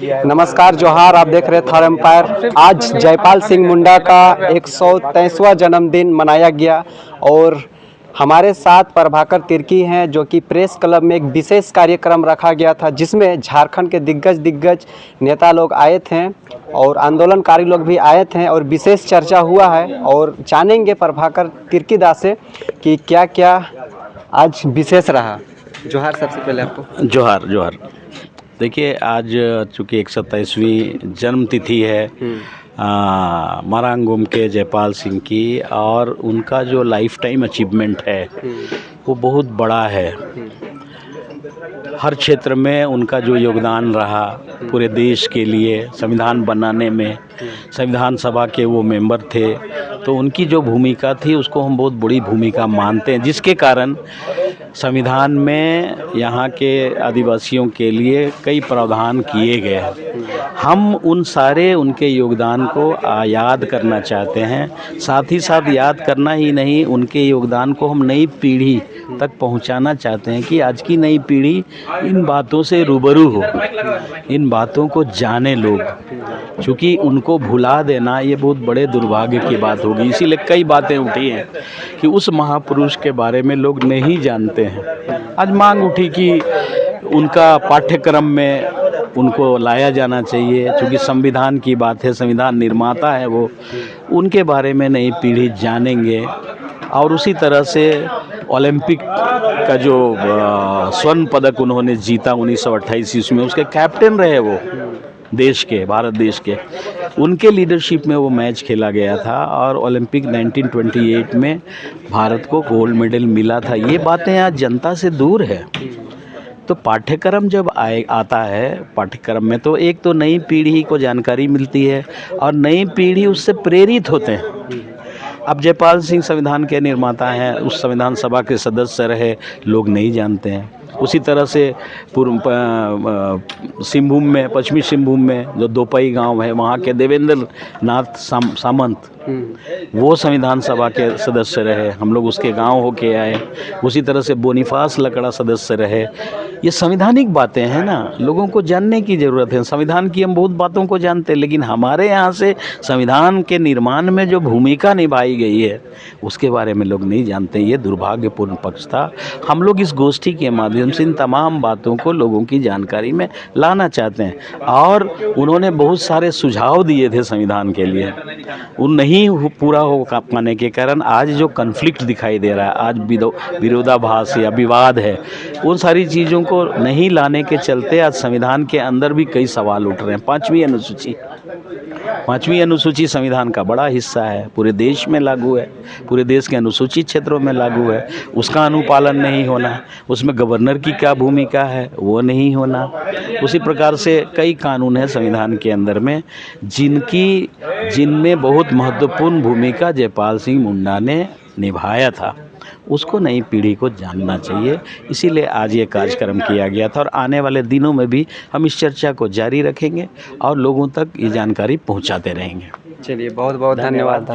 नमस्कार, जोहार। आप देख रहे थार एम्पायर। आज जयपाल सिंह मुंडा का 123वां जन्मदिन मनाया गया और हमारे साथ प्रभाकर तिर्की हैं, जो कि प्रेस क्लब में एक विशेष कार्यक्रम रखा गया था, जिसमें झारखंड के दिग्गज नेता लोग आए थे और आंदोलनकारी लोग भी आए थे और विशेष चर्चा हुआ है। और जानेंगे प्रभाकर तिर्की दास से कि क्या क्या आज विशेष रहा। जोहार। सबसे पहले आपको जोहार जोहार। देखिए, आज चूँकि 127वीं जन्म तिथि है मरांगुम के जयपाल सिंह की, और उनका जो लाइफ टाइम अचीवमेंट है वो बहुत बड़ा है। हर क्षेत्र में उनका जो योगदान रहा पूरे देश के लिए, संविधान बनाने में, संविधान सभा के वो मेंबर थे, तो उनकी जो भूमिका थी उसको हम बहुत बड़ी भूमिका मानते हैं, जिसके कारण संविधान में यहाँ के आदिवासियों के लिए कई प्रावधान किए गए हैं। हम उन सारे उनके योगदान को याद करना चाहते हैं। साथ ही साथ याद करना ही नहीं, उनके योगदान को हम नई पीढ़ी तक पहुंचाना चाहते हैं कि आज की नई पीढ़ी इन बातों से रूबरू हो, इन बातों को जाने लोग। क्योंकि उनको भुला देना ये बहुत बड़े दुर्भाग्य की बात होगी। इसीलिए कई बातें उठी हैं कि उस महापुरुष के बारे में लोग नहीं जानते हैं। आज मांग उठी कि उनका पाठ्यक्रम में उनको लाया जाना चाहिए, क्योंकि संविधान की बात है, संविधान निर्माता है वो, उनके बारे में नई पीढ़ी जानेंगे। और उसी तरह से ओलंपिक का जो स्वर्ण पदक उन्होंने जीता 1928 ईस्वी में, उसके कैप्टन रहे वो देश के, भारत देश के, उनके लीडरशिप में वो मैच खेला गया था और ओलंपिक 1928 में भारत को गोल्ड मेडल मिला था। ये बातें आज जनता से दूर है। तो पाठ्यक्रम जब आता है, पाठ्यक्रम में तो एक तो नई पीढ़ी को जानकारी मिलती है और नई पीढ़ी उससे प्रेरित होते हैं। अब जयपाल सिंह संविधान के निर्माता हैं, उस संविधान सभा के सदस्य रहे, लोग नहीं जानते हैं। उसी तरह से सिंहभूम में, पश्चिमी सिंहभूम में जो दोपई गांव है, वहाँ के देवेंद्र नाथ सामंत वो संविधान सभा के सदस्य रहे, हम लोग उसके गांव होके आए। उसी तरह से बोनीफास लकड़ा सदस्य रहे। ये संवैधानिक बातें हैं ना, लोगों को जानने की ज़रूरत है। संविधान की हम बहुत बातों को जानते हैं, लेकिन हमारे यहाँ से संविधान के निर्माण में जो भूमिका निभाई गई है उसके बारे में लोग नहीं जानते। ये दुर्भाग्यपूर्ण पक्ष था। हम लोग इस गोष्ठी के माध्यम से इन तमाम बातों को लोगों की जानकारी में लाना चाहते हैं। और उन्होंने बहुत सारे सुझाव दिए थे संविधान के लिए, उन नहीं पूरा हो पाने के कारण आज जो कन्फ्लिक्ट दिखाई दे रहा है, आज विरोधाभास या विवाद है, उन सारी चीज़ों को नहीं लाने के चलते आज संविधान के अंदर भी कई सवाल उठ रहे हैं। पाँचवीं अनुसूची संविधान का बड़ा हिस्सा है, पूरे देश में लागू है, पूरे देश के अनुसूचित क्षेत्रों में लागू है, उसका अनुपालन नहीं होना, उसमें गवर्नर की क्या भूमिका है वो नहीं होना। उसी प्रकार से कई कानून हैं संविधान के अंदर में जिनमें बहुत महत्वपूर्ण भूमिका जयपाल सिंह मुंडा ने निभाया था, उसको नई पीढ़ी को जानना चाहिए। इसीलिए आज ये कार्यक्रम किया गया था और आने वाले दिनों में भी हम इस चर्चा को जारी रखेंगे और लोगों तक ये जानकारी पहुंचाते रहेंगे। चलिए, बहुत बहुत धन्यवाद।